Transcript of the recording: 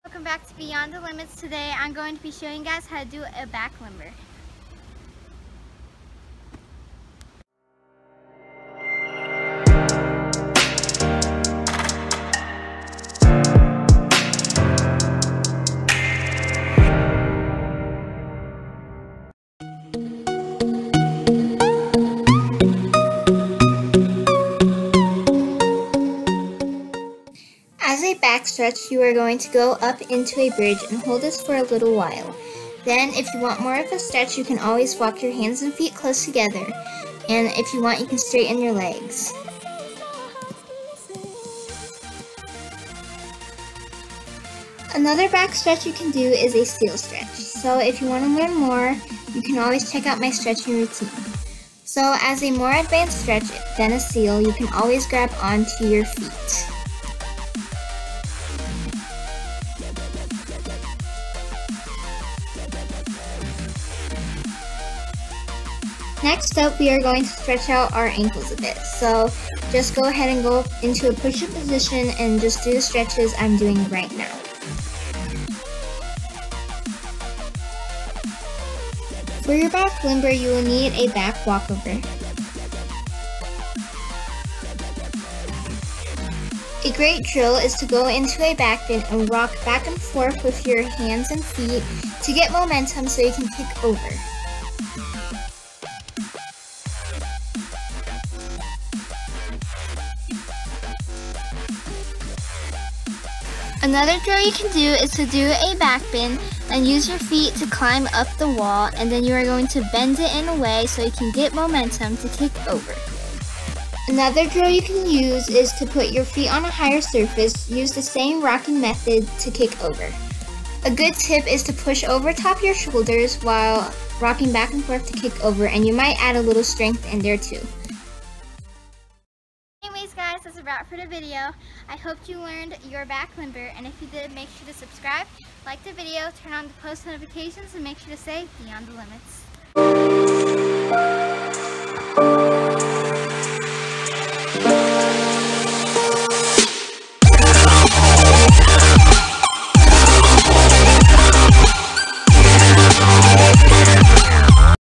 Welcome back to Beyond the Limits. Today I'm going to be showing you guys how to do a backlimber. As a backstretch, you are going to go up into a bridge and hold this for a little while. Then, if you want more of a stretch, you can always walk your hands and feet close together. And if you want, you can straighten your legs. Another backstretch you can do is a seal stretch. So if you want to learn more, you can always check out my stretching routine. So as a more advanced stretch than a seal, you can always grab onto your feet. Next up, we are going to stretch out our ankles a bit. So just go ahead and go into a push-up position and just do the stretches I'm doing right now. For your back limber, you will need a back walkover. A great drill is to go into a back bend and rock back and forth with your hands and feet to get momentum so you can kick over. Another drill you can do is to do a back bend and use your feet to climb up the wall, and then you are going to bend it in a way so you can get momentum to kick over. Another drill you can use is to put your feet on a higher surface. Use the same rocking method to kick over. A good tip is to push over top your shoulders while rocking back and forth to kick over, and you might add a little strength in there too. Anyways guys, that's a wrap for the video. I hope you learned your backlimber, and if you did, make sure to subscribe, like the video, turn on the post notifications, and make sure to say Beyond the Limits.